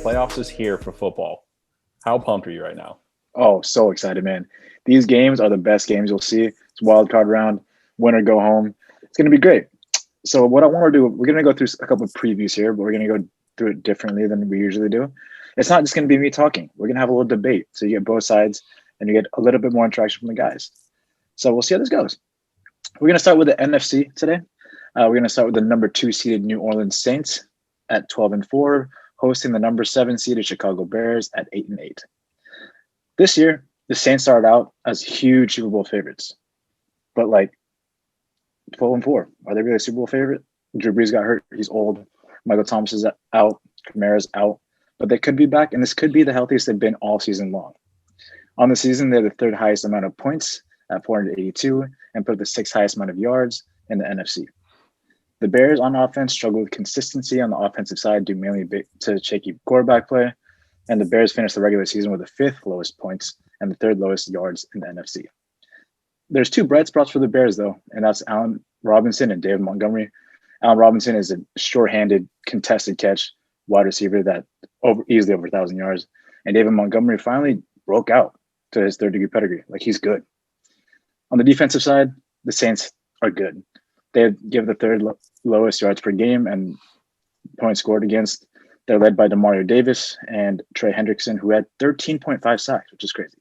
playoffs is here for football. How pumped are you right now? Oh, so excited, man. These games are the best games you'll see. It's wild card round, win or go home. It's going to be great. So what I want to do, we're going to go through a couple of previews here, but we're going to go through it differently than we usually do. It's not just going to be me talking. We're going to have a little debate. So you get both sides and you get a little bit more interaction from the guys. So we'll see how this goes. We're going to start with the NFC today. We're going to start with the number 2 seeded New Orleans Saints at 12-4, hosting the number 7 seeded Chicago Bears at 8-8. This year, the Saints started out as huge Super Bowl favorites, but 12-4. Are they really a Super Bowl favorite? Drew Brees got hurt. He's old. Michael Thomas is out. Kamara's out. But they could be back, and this could be the healthiest they've been all season long. On the season, they're the 3rd highest amount of points at 482 and put up the 6th highest amount of yards in the NFC. The Bears on offense struggle with consistency on the offensive side due mainly to shaky quarterback play, and the Bears finished the regular season with the 5th lowest points and the 3rd lowest yards in the NFC. There's 2 bright spots for the Bears, though, and that's Allen Robinson and David Montgomery. Allen Robinson is a sure-handed, contested catch wide receiver that easily over 1,000 yards, and David Montgomery finally broke out to his 3rd-degree pedigree. He's good. On the defensive side, the Saints are good. They give the 3rd lowest yards per game and points scored against. They're led by Demario Davis and Trey Hendrickson, who had 13.5 sacks, which is crazy.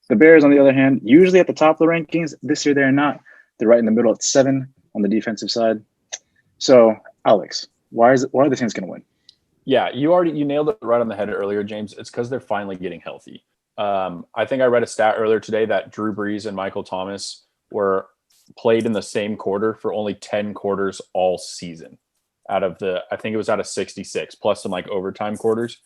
The Bears, on the other hand, usually at the top of the rankings. This year they're not. They're right in the middle at 7 on the defensive side. So, Alex, why are the Saints going to win? Yeah, you nailed it right on the head earlier, James. It's because they're finally getting healthy. I think I read a stat earlier today that Drew Brees and Michael Thomas were played in the same quarter for only 10 quarters all season out of 66 plus some overtime quarters.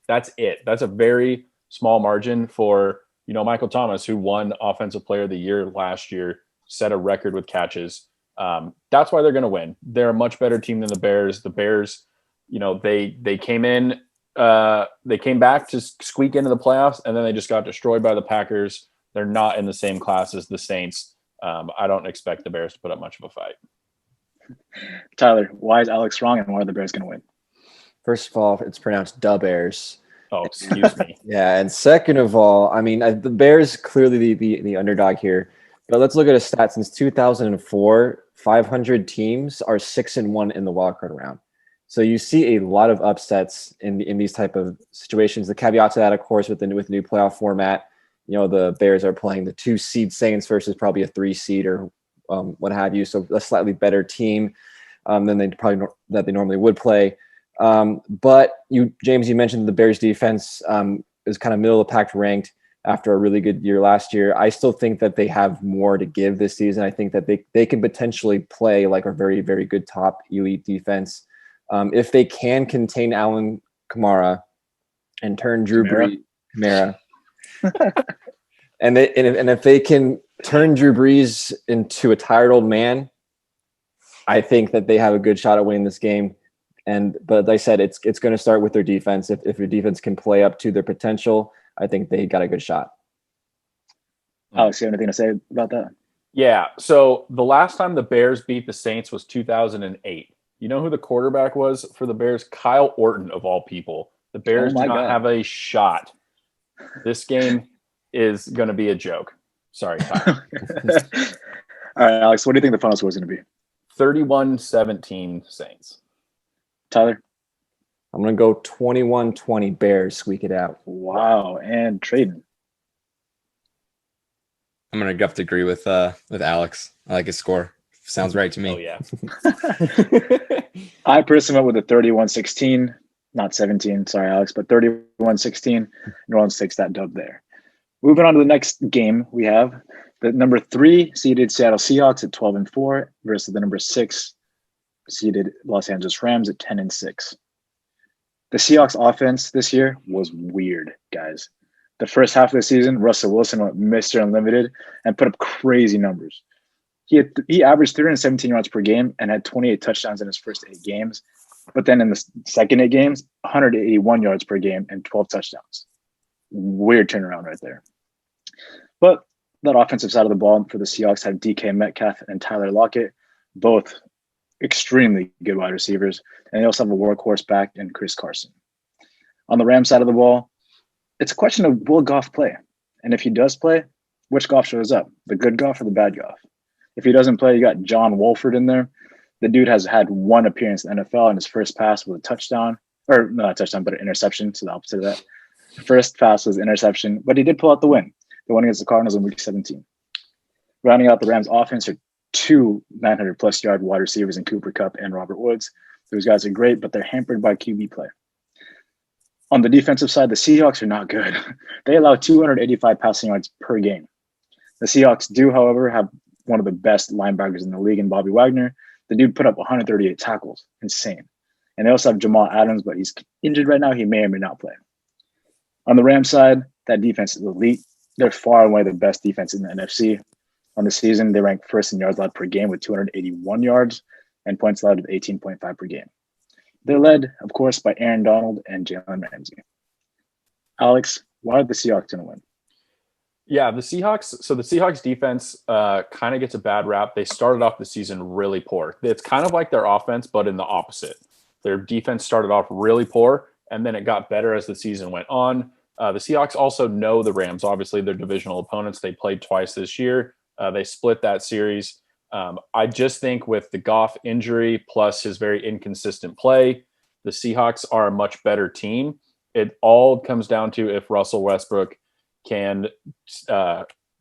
That's it. That's a very small margin for, Michael Thomas, who won Offensive Player of the Year last year, set a record with catches. That's why they're going to win. They're a much better team than the Bears. The Bears, they came in, they came back to squeak into the playoffs, and then they just got destroyed by the Packers. They're not in the same class as the Saints. I don't expect the Bears to put up much of a fight. Tyler, why is Alex wrong, and why are the Bears going to win? First of all, it's pronounced "da Bears." Oh, excuse me. Yeah, and second of all, the Bears clearly the underdog here. But let's look at a stat. Since 2004, 500 teams are 6-1 in the wildcard round. So you see a lot of upsets in these type of situations. The caveat to that, of course, with new playoff format, the Bears are playing the 2 seed Saints versus probably a 3 seed or what have you. So a slightly better team than they normally would play. But James, you mentioned the Bears defense is kind of middle of the pack ranked after a really good year last year. I still think that they have more to give this season. I think that they can potentially play like a very, very good top elite defense. If they can contain Alvin Kamara and turn Drew Brees, Kamara, and if they can turn Drew Brees into a tired old man, I think that they have a good shot at winning this game. But like I said, it's going to start with their defense. If their defense can play up to their potential, I think they got a good shot. Alex, you have anything to say about that? Yeah. So the last time the Bears beat the Saints was 2008. You know who the quarterback was for the Bears? Kyle Orton, of all people. The Bears do not have a shot. This game is going to be a joke. Sorry, Kyle. All right, Alex, what do you think the final score is going to be? 31-17 Saints. Tyler? I'm going to go 21-20 Bears, squeak it out. Wow. And Traden? I'm going to have to agree with Alex. I like his score. Sounds right to me. Oh, yeah. I personally went with a 31-16, not 17, sorry, Alex, but 31-16. New Orleans takes that dub there. Moving on to the next game, we have the number 3 seeded Seattle Seahawks at 12-4 versus the number 6 seeded Los Angeles Rams at 10-6. The Seahawks offense this year was weird, guys. The first half of the season, Russell Wilson went Mr. Unlimited and put up crazy numbers. He averaged 317 yards per game and had 28 touchdowns in his first 8 games. But then in the second 8 games, 181 yards per game and 12 touchdowns. Weird turnaround right there. But that offensive side of the ball for the Seahawks had DK Metcalf and Tyler Lockett, both extremely good wide receivers. And they also have a workhorse back in Chris Carson. On the Rams side of the ball, it's a question of will Goff play? And if he does play, which Goff shows up? The good Goff or the bad Goff? If he doesn't play, you got John Wolford in there. The dude has had one appearance in the NFL, and his first pass was a touchdown. Or not a touchdown, but an interception. So the opposite of that. First pass was interception, but he did pull out the win. The win against the Cardinals in Week 17. Rounding out the Rams' offense are two 900-plus yard wide receivers in Cooper Kupp and Robert Woods. Those guys are great, but they're hampered by QB play. On the defensive side, the Seahawks are not good. They allow 285 passing yards per game. The Seahawks do, however, have one of the best linebackers in the league in Bobby Wagner. The dude put up 138 tackles. Insane. And they also have Jamal Adams, but he's injured right now. He may or may not play. On the Rams side, that defense is elite. They're far and away the best defense in the NFC. On the season, they rank first in yards allowed per game with 281 yards and points allowed of 18.5 per game. They're led, of course, by Aaron Donald and Jalen Ramsey. Alex, why are the Seahawks going to win? Yeah, the Seahawks defense kind of gets a bad rap. They started off the season really poor. It's kind of like their offense, but in the opposite. Their defense started off really poor, and then it got better as the season went on. The Seahawks also know the Rams. Obviously, they're divisional opponents. They played twice this year. They split that series. I just think with the Goff injury plus his very inconsistent play, the Seahawks are a much better team. It all comes down to if Russell Westbrook can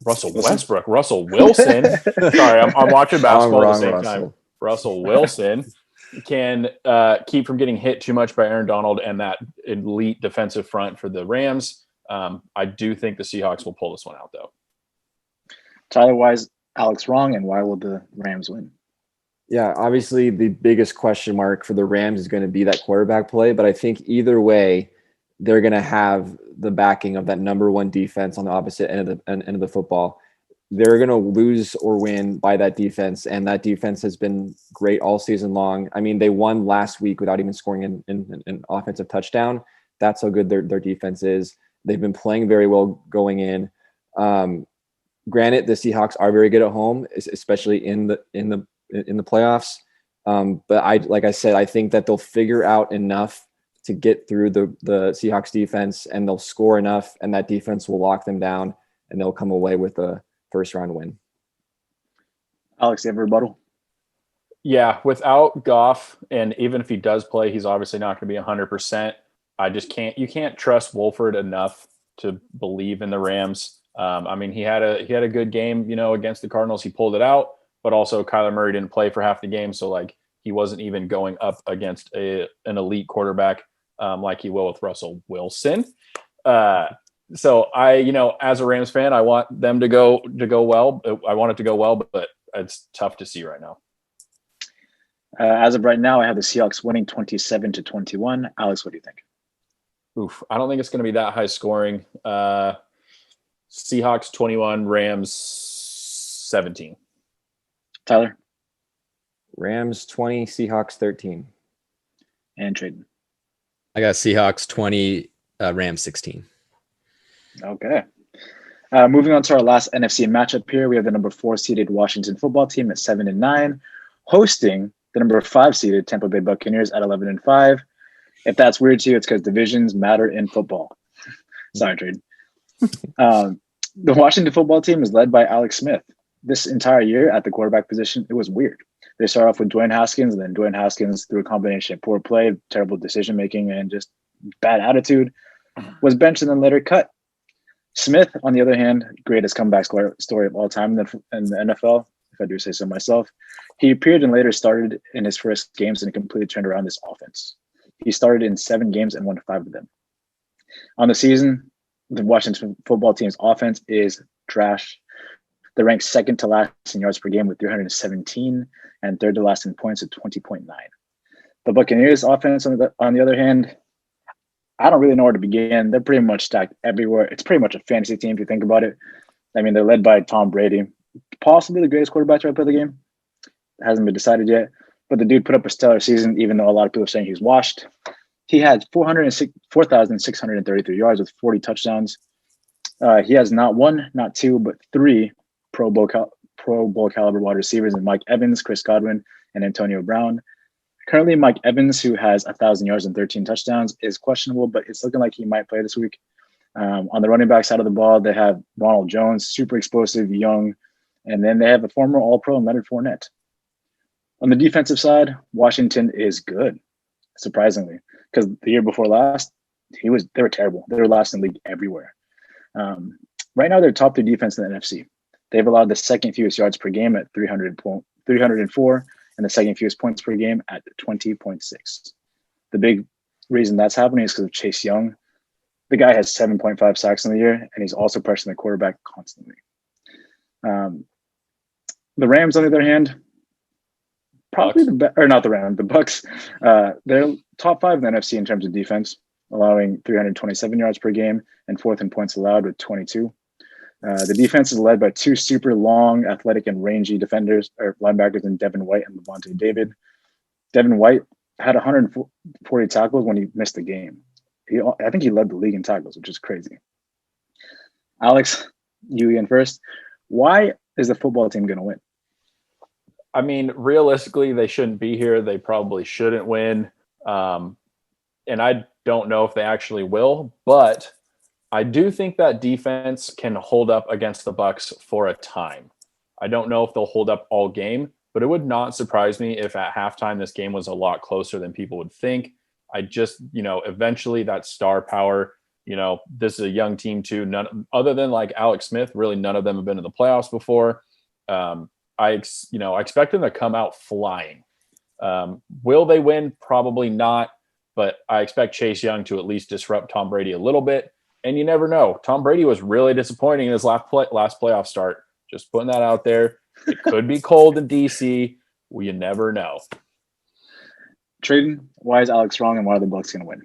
Russell Wilson. Sorry, I'm watching basketball at the same time. Russell Wilson can keep from getting hit too much by Aaron Donald and that elite defensive front for the Rams. I do think the Seahawks will pull this one out, though. Tyler, why is Alex wrong, and why will the Rams win? Yeah, obviously the biggest question mark for the Rams is going to be that quarterback play, but I think either way, they're going to have the backing of that number one defense on the opposite end of the football. They're going to lose or win by that defense, and that defense has been great all season long. I mean, they won last week without even scoring an offensive touchdown. That's how good their defense is. They've been playing very well going in. Granted, the Seahawks are very good at home, especially in the playoffs. But like I said, I think that they'll figure out enough to get through the Seahawks defense, and they'll score enough, and that defense will lock them down, and they'll come away with a first round win. Alex, you have a rebuttal? Yeah, without Goff, and even if he does play, he's obviously not going to be 100%. You can't trust Wolford enough to believe in the Rams. I mean, he had a good game, against the Cardinals. He pulled it out, but also Kyler Murray didn't play for half the game. So he wasn't even going up against an elite quarterback like he will with Russell Wilson. So as a Rams fan, I want them to go well. I want it to go well, but it's tough to see right now. As of right now, I have the Seahawks winning 27-21. Alex, what do you think? Oof, I don't think it's going to be that high scoring. Seahawks 21, Rams 17. Tyler? Rams 20, Seahawks 13. And Trayden? I got Seahawks 20, Rams 16. Okay. Moving on to our last NFC matchup here, we have the number 4 seeded Washington football team at 7-9, hosting the number 5 seeded Tampa Bay Buccaneers at 11-5. If that's weird to you, it's because divisions matter in football. Sorry, Trayden. The Washington football team is led by Alex Smith. This entire year at the quarterback position, it was weird. They started off with Dwayne Haskins, and then Dwayne Haskins, through a combination of poor play, terrible decision-making, and just bad attitude, was benched and then later cut. Smith, on the other hand, greatest comeback story of all time in the NFL, if I do say so myself. He appeared and later started in his first games and completely turned around this offense. He started in 7 games and won 5 of them. On the season, the Washington football team's offense is trash. They're ranked second to last in yards per game with 317 and third to last in points at 20.9. The Buccaneers offense, on the other hand, I don't really know where to begin. They're pretty much stacked everywhere. It's pretty much a fantasy team if you think about it. I mean, they're led by Tom Brady, possibly the greatest quarterback to ever play the game. It hasn't been decided yet, but the dude put up a stellar season, even though a lot of people are saying he's washed. He had 4,633 yards with 40 touchdowns. He has not 1, not 2, but 3 Pro Bowl caliber wide receivers in Mike Evans, Chris Godwin, and Antonio Brown. Currently, Mike Evans, who has 1,000 yards and 13 touchdowns, is questionable, but it's looking like he might play this week. On the running back side of the ball, they have Ronald Jones, super explosive, young, and then they have a former All-Pro Leonard Fournette. On the defensive side, Washington is good, surprisingly, because the year before last, they were terrible. They were last in the league everywhere. Right now, they're top 3 defense in the NFC. They've allowed the second fewest yards per game at 304, and the second fewest points per game at 20.6. The big reason that's happening is because of Chase Young. The guy has 7.5 sacks in the year, and he's also pressuring the quarterback constantly. The Rams, on the other hand, probably the Bucks. They're top 5 in the NFC in terms of defense, allowing 327 yards per game and 4th in points allowed with 22. The defense is led by 2 super long, athletic, and rangy defenders or linebackers in Devin White and Levante David. Devin White had 140 tackles when he missed the game. I think he led the league in tackles, which is crazy. Alex, you again first. Why is the football team going to win? I mean, realistically, they shouldn't be here. They probably shouldn't win. And I don't know if they actually will, but I do think that defense can hold up against the Bucks for a time. I don't know if they'll hold up all game, but it would not surprise me if at halftime this game was a lot closer than people would think. I just, eventually that star power, this is a young team too. None other than like Alex Smith, really none of them have been in the playoffs before. I expect them to come out flying. Will they win? Probably not, but I expect Chase Young to at least disrupt Tom Brady a little bit. And you never know. Tom Brady was really disappointing in his last playoff start. Just putting that out there. It could be cold in DC. Well, you never know. Traden, why is Alex wrong and why are the Bucks going to win?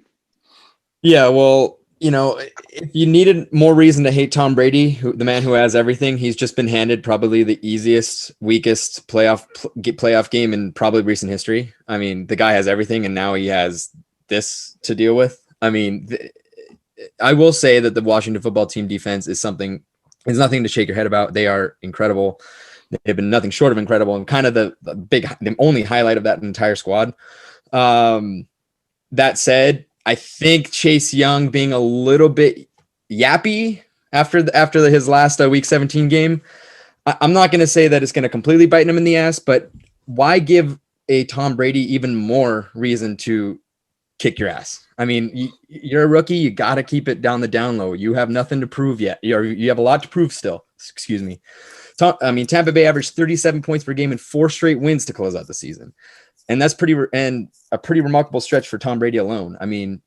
Yeah, well, if you needed more reason to hate Tom Brady, the man who has everything, he's just been handed probably the easiest, weakest playoff game in probably recent history. I mean, the guy has everything, and now he has this to deal with. I mean, I will say that the Washington football team defense is nothing to shake your head about. They are incredible. They've been nothing short of incredible, and kind of the only highlight of that entire squad. That said, I think Chase Young being a little bit yappy after his last Week 17 game, I'm not going to say that it's going to completely bite him in the ass, but why give a Tom Brady even more reason to kick your ass? I mean, you're a rookie. You got to keep it down low. You have nothing to prove yet. You have a lot to prove still. Excuse me. Tampa Bay averaged 37 points per game and 4 straight wins to close out the season. And that's a pretty remarkable stretch for Tom Brady alone. I mean,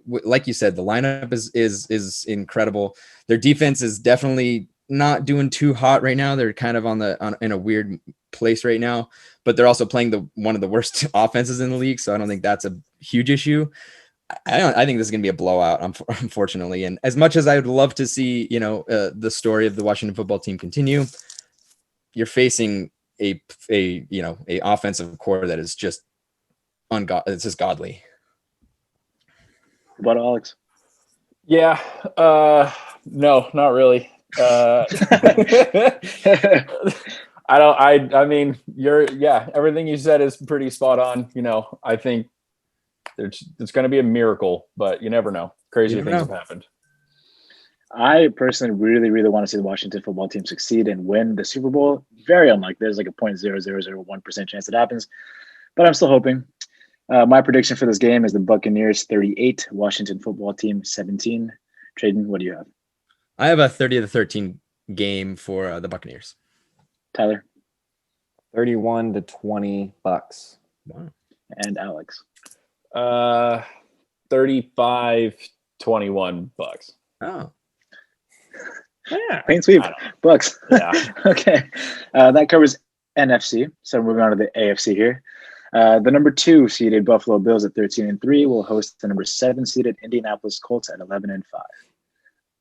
like you said, the lineup is incredible. Their defense is definitely not doing too hot right now. They're kind of in a weird place right now, but they're also playing one of the worst offenses in the league. So I don't think that's a huge issue. I think this is going to be a blowout, unfortunately. And as much as I would love to see, the story of the Washington football team continue, you're facing a offensive core that is just it's just godly. What about Alex? Yeah. No, not really. I mean, everything you said is pretty spot on. I think it's going to be a miracle, but you never know. Crazy things have happened. I personally really, really want to see the Washington football team succeed and win the Super Bowl. Very unlikely. There's like a 0.0001% chance it happens, but I'm still hoping. My prediction for this game is the Buccaneers 38, Washington football team 17. Traden, what do you have? I have a 30-13 game for the Buccaneers. Tyler? 31-20 Bucks. Wow. And Alex? 35-21 Bucks. Oh. Yeah. Clean sweep. Bucks. Yeah. Okay. That covers NFC. So moving on to the AFC here. The number 2 seeded Buffalo Bills at 13-3 will host the number 7 seeded Indianapolis Colts at 11-5.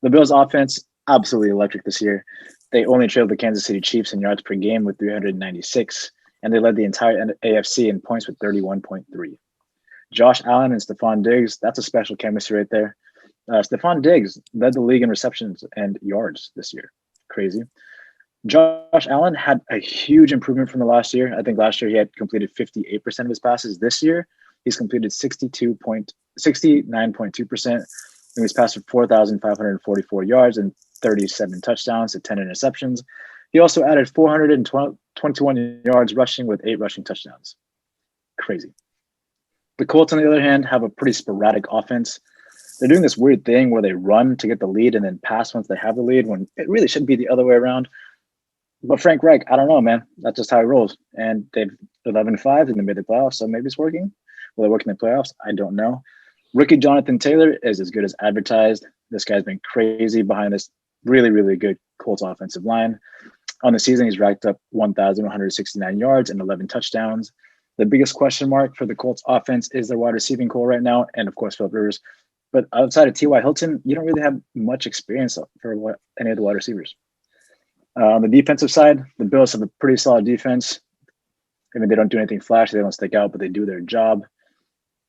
The Bills offense, absolutely electric this year. They only trailed the Kansas City Chiefs in yards per game with 396, and they led the entire AFC in points with 31.3. Josh Allen and Stephon Diggs, that's a special chemistry right there. Stephon Diggs led the league in receptions and yards this year. Crazy. Josh Allen had a huge improvement from the last year. I think last year he had completed 58% of his passes. This year, he's completed 69.2%. And he's passed for 4,544 yards and 37 touchdowns to 10 interceptions. He also added 421 yards rushing with 8 rushing touchdowns. Crazy. The Colts, on the other hand, have a pretty sporadic offense. They're doing this weird thing where they run to get the lead and then pass once they have the lead, when it really should be the other way around. But Frank Reich, I don't know, man. That's just how he rolls. And they've 11-5 and they made the playoffs, so maybe it's working. Will they work in the playoffs? I don't know. Rookie Jonathan Taylor is as good as advertised. This guy's been crazy behind this really, really good Colts offensive line. On the season, he's racked up 1,169 yards and 11 touchdowns. The biggest question mark for the Colts offense is their wide receiving core right now, and of course, Philip Rivers. But outside of T.Y. Hilton, you don't really have much experience for any of the wide receivers. On the defensive side, the Bills have a pretty solid defense. I mean, they don't do anything flashy, they don't stick out, but they do their job,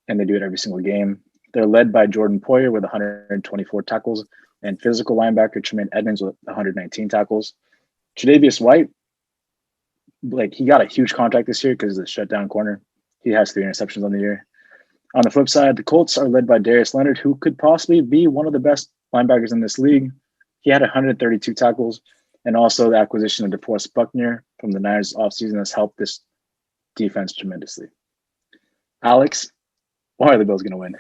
and they do it every single game. They're led by Jordan Poyer with 124 tackles and physical linebacker Tremaine Edmonds with 119 tackles. Tre'Davious White, he got a huge contract this year because of the shutdown corner. He has 3 interceptions on the year. On the flip side, the Colts are led by Darius Leonard, who could possibly be one of the best linebackers in this league. He had 132 tackles, and also the acquisition of DeForest Buckner from the Niners offseason has helped this defense tremendously. Alex, why are the Bills going to win?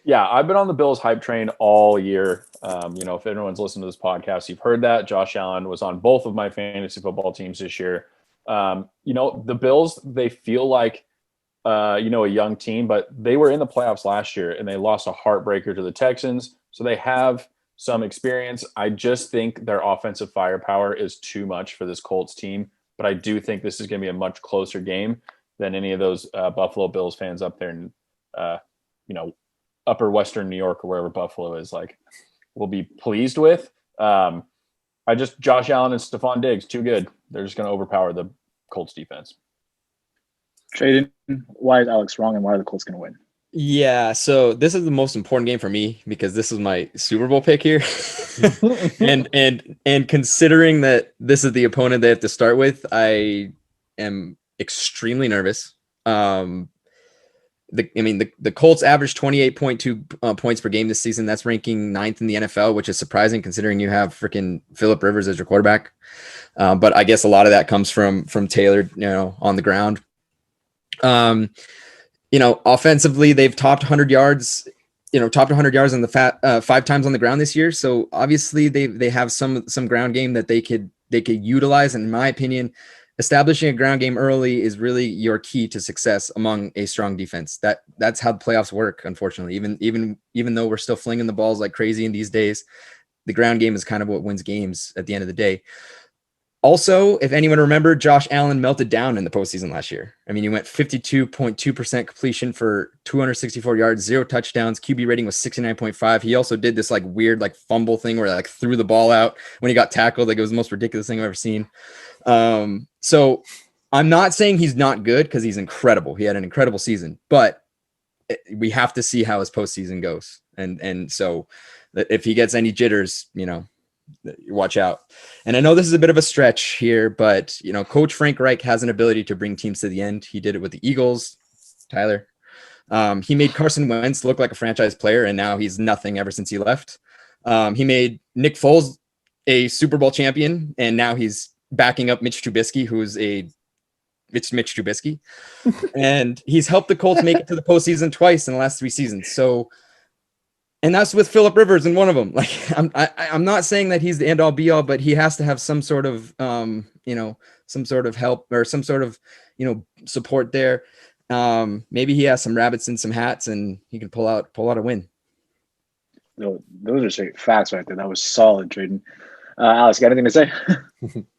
Yeah, I've been on the Bills hype train all year. If anyone's listened to this podcast, you've heard that. Josh Allen was on both of my fantasy football teams this year. The Bills, they feel like, a young team, but they were in the playoffs last year and they lost a heartbreaker to the Texans. So they have some experience. I just think their offensive firepower is too much for this Colts team, but I do think this is going to be a much closer game than any of those Buffalo Bills fans up there in, upper Western New York or wherever Buffalo is, will be pleased with. Josh Allen and Stephon Diggs, too good. They're just going to overpower the Colts defense. Traden, why is Alex wrong and why are the Colts going to win? Yeah, so this is the most important game for me because this is my Super Bowl pick here. and considering that this is the opponent they have to start with, I am extremely nervous. The Colts averaged 28.2 points per game this season. That's ranking 9th in the NFL, which is surprising considering you have freaking Philip Rivers as your quarterback. But I guess a lot of that comes from Taylor, on the ground. Offensively, they've topped 100 yards, in the 5 times on the ground this year. So obviously they have some ground game that they could utilize. And in my opinion, establishing a ground game early is really your key to success among a strong defense. That's how the playoffs work. Unfortunately, even though we're still flinging the balls like crazy in these days, the ground game is kind of what wins games at the end of the day. Also, if anyone remember, Josh Allen melted down in the postseason last year. I mean, he went 52.2% completion for 264 yards, 0 touchdowns. QB rating was 69.5. He also did this weird fumble thing where he threw the ball out when he got tackled. It was the most ridiculous thing I've ever seen. So I'm not saying he's not good because he's incredible. He had an incredible season, but we have to see how his postseason goes. And so if he gets any jitters, watch out. And I know this is a bit of a stretch here, but Coach Frank Reich has an ability to bring teams to the end. He did it with the Eagles, Tyler. He made Carson Wentz look like a franchise player, and now he's nothing ever since he left. He made Nick Foles a Super Bowl champion, and now he's backing up Mitch Trubisky, who's Mitch Trubisky. And he's helped the Colts make it to the postseason twice in the last 3 seasons. So, and that's with Philip Rivers in one of them. I'm not saying that he's the end all be all, but he has to have some sort of, some sort of help or some sort of, support there. Maybe he has some rabbits in some hats and he can pull out a win. No, those are straight facts right there. That was solid, Traden. Alex, got anything to say?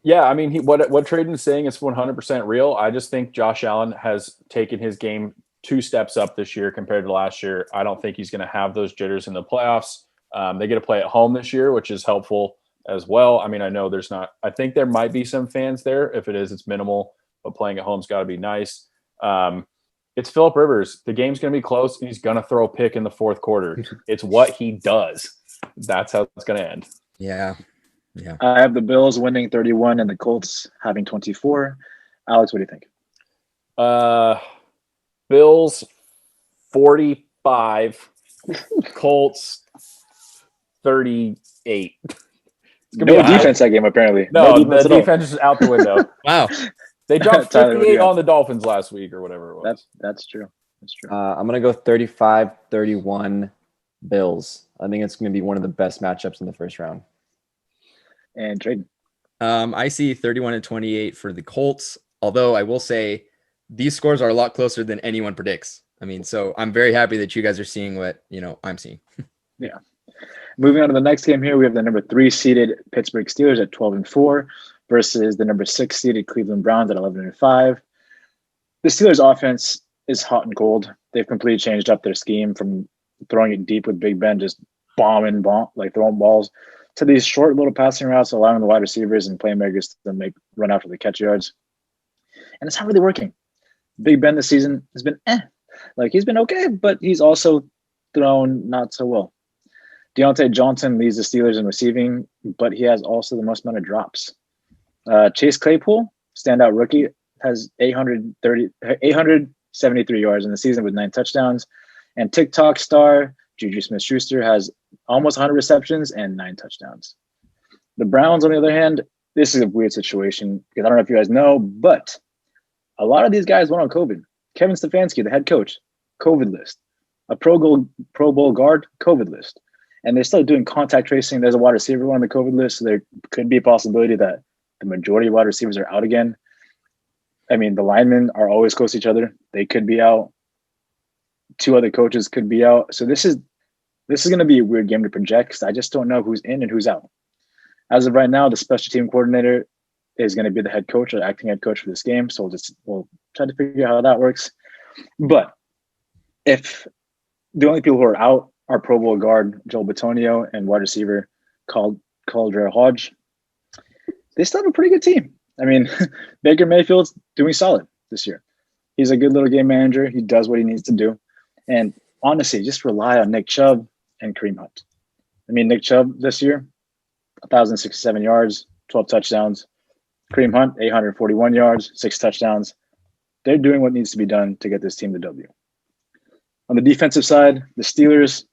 Yeah, I mean, what Traden is saying is 100% real. I just think Josh Allen has taken his game 2 steps up this year compared to last year. I don't think he's going to have those jitters in the playoffs. They get to play at home this year, which is helpful as well. I mean, I know I think there might be some fans there. If it is, it's minimal, but playing at home's got to be nice. It's Philip Rivers. The game's going to be close. And he's going to throw a pick in the 4th quarter. It's what he does. That's how it's going to end. Yeah. Yeah. I have the Bills winning 31 and the Colts having 24. Alex, what do you think? Bills 45, Colts 38. No defense that game, apparently. No, the defense at all. defense is out the window. Wow. They dropped Tyler, what do 58 you got? on the Dolphins last week or whatever it was. That's true. That's true. I'm going to go 35-31 Bills. I think it's going to be one of the best matchups in the first round. And Traden. I see 31-28 for the Colts, although I will say these scores are a lot closer than anyone predicts. I mean, so I'm very happy that you guys are seeing what, I'm seeing. Yeah. Moving on to the next game here, we have the number 3 seeded Pittsburgh Steelers at 12-4 versus the number 6 seeded Cleveland Browns at 11-5. The Steelers offense is hot and cold. They've completely changed up their scheme from throwing it deep with Big Ben, just throwing balls, to these short little passing routes, allowing the wide receivers and playmakers to run after the catch yards. And it's not really working. Big Ben this season has been he's been okay, but he's also thrown not so well. Deontay Johnson leads the Steelers in receiving, but he has also the most amount of drops. Chase Claypool, standout rookie, has 873 yards in the season with 9 touchdowns. And TikTok star Juju Smith-Schuster has almost 100 receptions and 9 touchdowns. The Browns, on the other hand, this is a weird situation because I don't know if you guys know, but a lot of these guys went on COVID. Kevin Stefanski, the head coach, COVID list. A Pro Bowl guard, COVID list. And they're still doing contact tracing. There's a wide receiver on the COVID list, so there could be a possibility that the majority of wide receivers are out again. I mean, the linemen are always close to each other. They could be out. 2 other coaches could be out. So this is going to be a weird game to project because I just don't know who's in and who's out. As of right now, the special team coordinator is going to be the head coach or acting head coach for this game. So we'll try to figure out how that works. But if the only people who are out are Pro Bowl guard Joel Bitonio and wide receiver Caldwell Hodge, they still have a pretty good team. I mean, Baker Mayfield's doing solid this year. He's a good little game manager. He does what he needs to do. And honestly, just rely on Nick Chubb and Kareem Hunt. I mean, Nick Chubb this year, 1,067 yards, 12 touchdowns. Kareem Hunt, 841 yards, 6 touchdowns. They're doing what needs to be done to get this team the W. On the defensive side, the Steelers,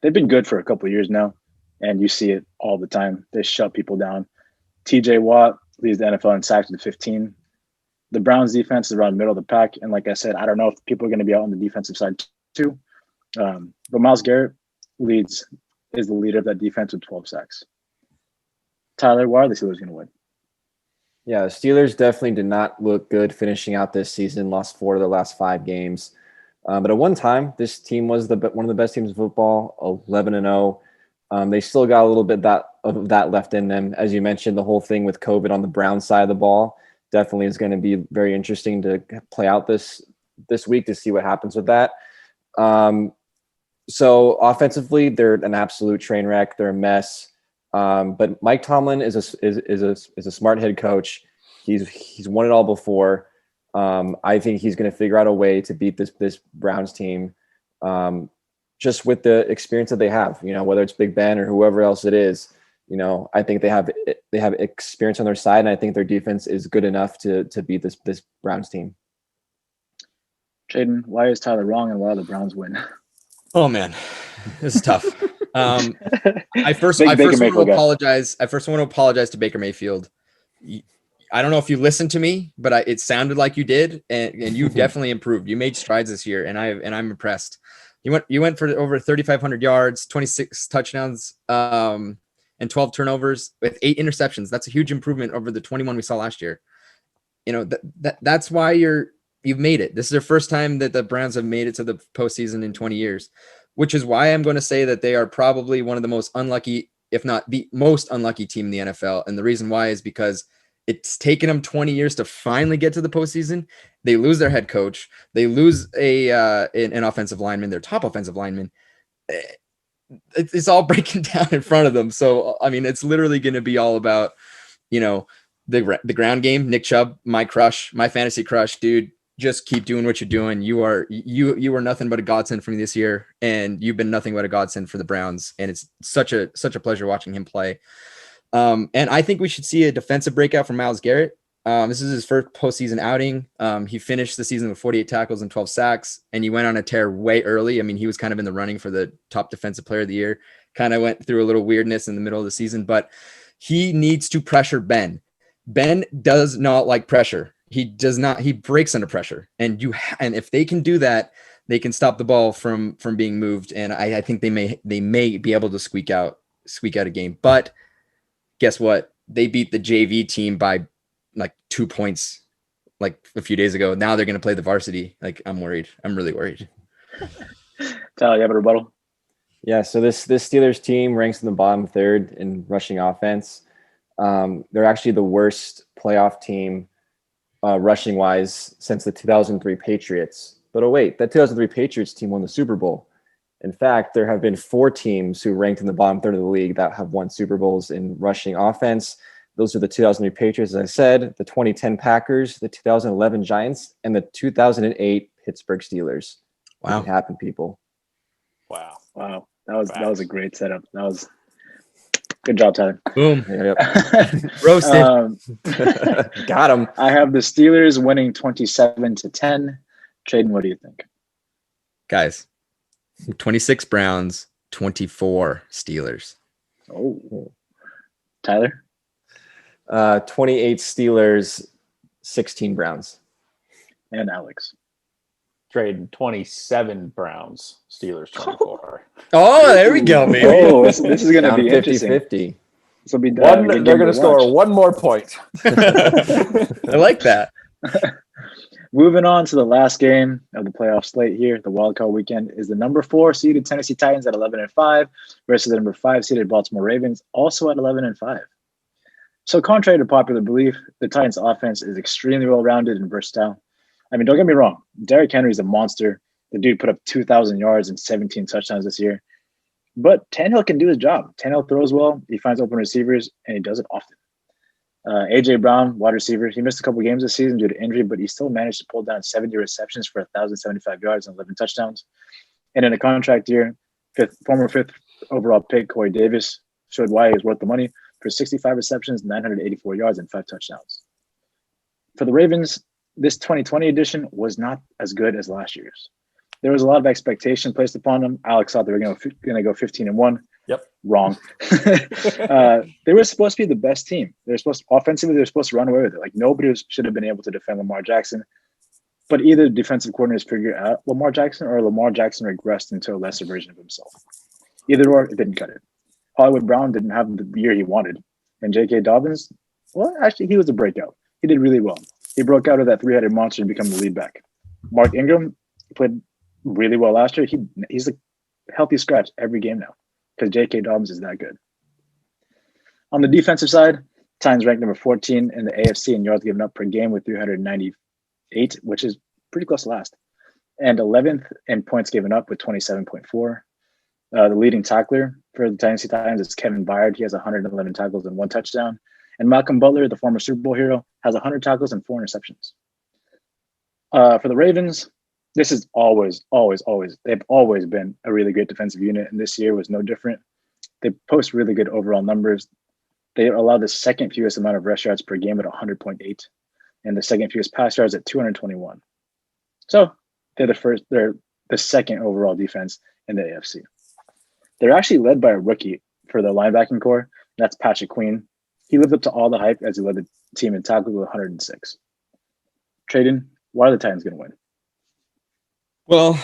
they've been good for a couple of years now, and you see it all the time. They shut people down. TJ Watt leads the NFL in sacks with 15. The Browns defense is around the middle of the pack. And like I said, I don't know if people are going to be out on the defensive side too. But Myles Garrett is the leader of that defense with 12 sacks. Tyler, why are the Steelers going to win? Yeah, the Steelers definitely did not look good finishing out this season, lost 4 of their last 5 games. But at one time, this team was one of the best teams in football, 11-0. They still got a little bit of that left in them. As you mentioned, the whole thing with COVID on the Browns side of the ball definitely is going to be very interesting to play out this week to see what happens with that. So offensively, they're an absolute train wreck. They're a mess. But Mike Tomlin is a smart head coach. He's won it all before. I think he's going to figure out a way to beat this Browns team, just with the experience that they have. Whether it's Big Ben or whoever else it is. I think they have experience on their side, and I think their defense is good enough to beat this Browns team. Jaden, why is Tyler wrong, and why do the Browns win? Oh man, this is tough. I first want to apologize to Baker Mayfield. I don't know if you listened to me, but it sounded like you did, and you definitely improved. You made strides this year, and I'm impressed. You went for over 3,500 yards, 26 touchdowns, and 12 turnovers with 8 interceptions. That's a huge improvement over the 21 we saw last year. That's why you've made it. This is their first time that the Browns have made it to the postseason in 20 years, which is why I'm going to say that they are probably one of the most unlucky, if not the most unlucky team in the NFL. And the reason why is because it's taken them 20 years to finally get to the postseason. They lose their head coach. They lose an offensive lineman, their top offensive lineman. It's all breaking down in front of them. So, I mean, it's literally going to be all about, the ground game. Nick Chubb, my crush, my fantasy crush, dude. Just keep doing what you're doing. You are nothing but a godsend for me this year, and you've been nothing but a godsend for the Browns. And it's such a pleasure watching him play. And I think we should see a defensive breakout from Myles Garrett. This is his first postseason outing. He finished the season with 48 tackles and 12 sacks, and he went on a tear way early. I mean, he was kind of in the running for the top defensive player of the year, kind of went through a little weirdness in the middle of the season, but he needs to pressure Ben. Ben does not like pressure. He breaks under pressure. And if they can do that, they can stop the ball from being moved. And I think they may be able to squeak out a game. But guess what? They beat the JV team by like 2 points like a few days ago. Now they're going to play the varsity. Like, I'm worried. I'm really worried. Tyler, you have a rebuttal? Yeah, so this Steelers team ranks in the bottom third in rushing offense. They're actually the worst playoff team rushing wise since the 2003 Patriots. But oh wait, that 2003 Patriots team won the Super Bowl. In fact, there have been 4 teams who ranked in the bottom third of the league that have won Super Bowls in rushing offense. Those are the 2003 Patriots, as I said, the 2010 Packers, the 2011 Giants, and the 2008 Pittsburgh Steelers. Wow. It happened, people. Wow. That was a great setup. That was good job, Tyler. Boom. Yep. Roasted. Got him. I have the Steelers winning 27-10. Traden, what do you think? Guys, 26 Browns, 24 Steelers. Oh, Tyler? 28 Steelers, 16 Browns. And Alex. Trade 27 Browns, Steelers 24. Oh, there we go, baby. Oh, this is going to be 50-50. interesting. This will be They're going to score one more point. I like that. Moving on to the last game of the playoff slate here, the wildcard weekend, is the number 4 seeded Tennessee Titans at 11-5 versus the number 5 seeded Baltimore Ravens, also at 11-5. So contrary to popular belief, the Titans offense is extremely well-rounded and versatile. I mean, don't get me wrong. Derrick Henry is a monster. The dude put up 2,000 yards and 17 touchdowns this year. But Tannehill can do his job. Tannehill throws well. He finds open receivers, and he does it often. A.J. Brown, wide receiver, he missed a couple games this season due to injury, but he still managed to pull down 70 receptions for 1,075 yards and 11 touchdowns. And in a contract year, former 5th overall pick Corey Davis showed why he was worth the money for 65 receptions, 984 yards, and 5 touchdowns. For the Ravens, this 2020 edition was not as good as last year's. There was a lot of expectation placed upon them. Alex thought they were going to go 15-1. Yep. Wrong. They were supposed to be the best team. Offensively, they were supposed to run away with it. Like, nobody should have been able to defend Lamar Jackson. But either defensive coordinators figured out Lamar Jackson or Lamar Jackson regressed into a lesser version of himself. Either or, it didn't cut it. Hollywood Brown didn't have the year he wanted. And J.K. Dobbins, well, actually, he was a breakout. He did really well. He broke out of that 3-headed monster and became the lead back. Mark Ingram played really well last year. He's a healthy scratch every game now because J.K. Dobbins is that good. On the defensive side, Titans ranked number 14 in the AFC in yards given up per game with 398, which is pretty close to last, and 11th in points given up with 27.4. The leading tackler for the Tennessee Titans is Kevin Byard. He has 111 tackles and 1 touchdown. And Malcolm Butler, the former Super Bowl hero, has 100 tackles and 4 interceptions. For the Ravens, this is always, they've always been a really great defensive unit, and this year was no different. They post really good overall numbers. They allow the second fewest amount of rush yards per game at 100.8, and the second fewest pass yards at 221. So they're the second overall defense in the AFC. They're actually led by a rookie for the linebacking core. That's Patrick Queen. He lived up to all the hype as he led the team in tackles with 106. Traden, why are the Titans going to win? Well,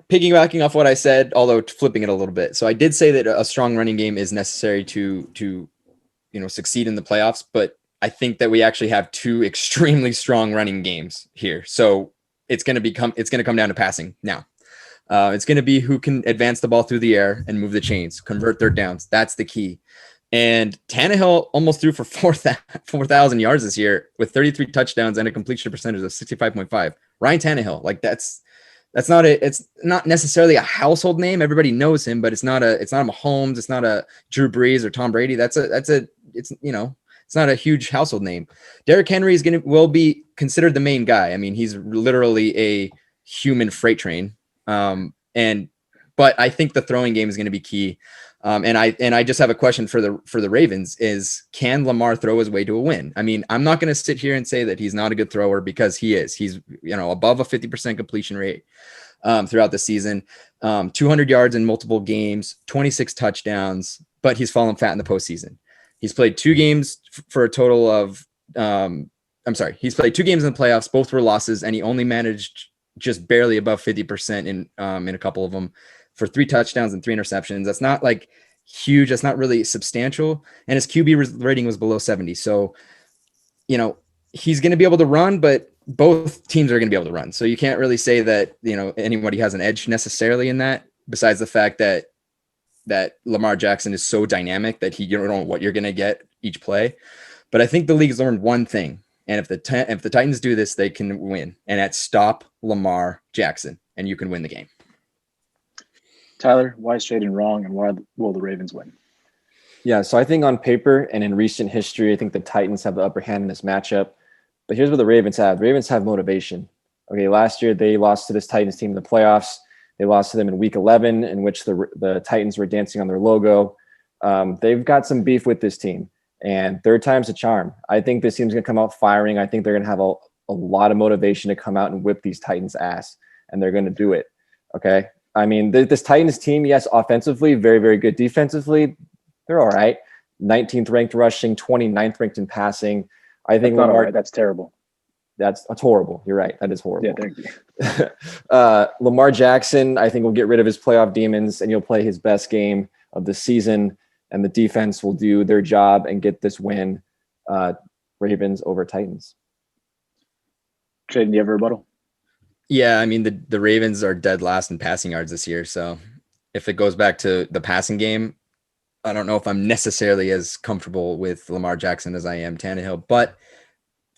piggybacking off what I said, although flipping it a little bit. So I did say that a strong running game is necessary to succeed in the playoffs, but I think that we actually have 2 extremely strong running games here. So it's going to come down to passing now. It's going to be who can advance the ball through the air and move the chains, convert third downs. That's the key. And Tannehill almost threw for 4,000 yards this year with 33 touchdowns and a completion percentage of 65.5. Ryan Tannehill, like it's not necessarily a household name. Everybody knows him, but it's not a Mahomes, it's not a Drew Brees or Tom Brady. It's not a huge household name. Derrick Henry will be considered the main guy. I mean, he's literally a human freight train. But I think the throwing game is going to be key. And I just have a question for the Ravens is, can Lamar throw his way to a win? I mean, I'm not going to sit here and say that he's not a good thrower, because he is. He's, above a 50% completion rate throughout the season, 200 yards in multiple games, 26 touchdowns, but he's fallen fat in the postseason. He's played 2 games for a total of, he's played 2 games in the playoffs. Both were losses, and he only managed just barely above 50% in a couple of them, for 3 touchdowns and 3 interceptions. That's not like huge. That's not really substantial. And his QB rating was below 70. So, he's going to be able to run, but both teams are going to be able to run. So you can't really say that, anybody has an edge necessarily in that, besides the fact that Lamar Jackson is so dynamic that you don't know what you're going to get each play. But I think the league's learned one thing. And if the Titans do this, they can win. And that's stop Lamar Jackson, and you can win the game. Tyler, why is Shaden wrong, and why will the Ravens win? Yeah, so I think on paper and in recent history, I think the Titans have the upper hand in this matchup. But here's what the Ravens have. The Ravens have motivation. Okay, last year they lost to this Titans team in the playoffs. They lost to them in Week 11, in which the Titans were dancing on their logo. They've got some beef with this team, and third time's a charm. I think this team's going to come out firing. I think they're going to have a lot of motivation to come out and whip these Titans' ass, and they're going to do it. Okay. I mean, this Titans team, yes, offensively, very, very good. Defensively, they're all right. 19th ranked rushing, 29th ranked in passing. I think Lamar, right. That's terrible. That's horrible. You're right. That is horrible. Yeah, thank you. Lamar Jackson, I think, will get rid of his playoff demons, and he'll play his best game of the season, and the defense will do their job and get this win. Ravens over Titans. Shaden, do you have a rebuttal? Yeah, I mean, the Ravens are dead last in passing yards this year. So if it goes back to the passing game, I don't know if I'm necessarily as comfortable with Lamar Jackson as I am Tannehill. But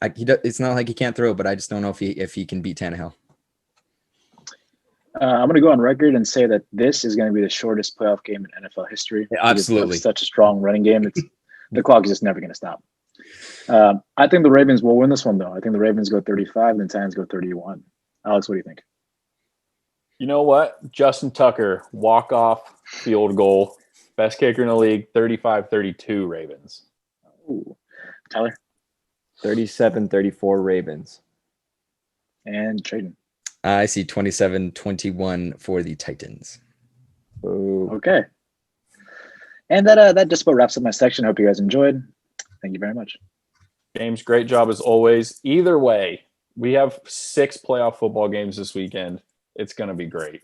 it's not like he can't throw, but I just don't know if he can beat Tannehill. I'm going to go on record and say that this is going to be the shortest playoff game in NFL history. Yeah, absolutely. It's such a strong running game. The clock is just never going to stop. I think the Ravens will win this one, though. I think the Ravens go 35 and the Titans go 31. Alex, what do you think? You know what? Justin Tucker, walk-off field goal. Best kicker in the league, 35-32 Ravens. Ooh. Tyler? 37-34 Ravens. And Shaden? I see 27-21 for the Titans. Ooh. Okay. And that just about wraps up my section. I hope you guys enjoyed. Thank you very much. James, great job as always. Either way, we have 6 playoff football games this weekend. It's going to be great.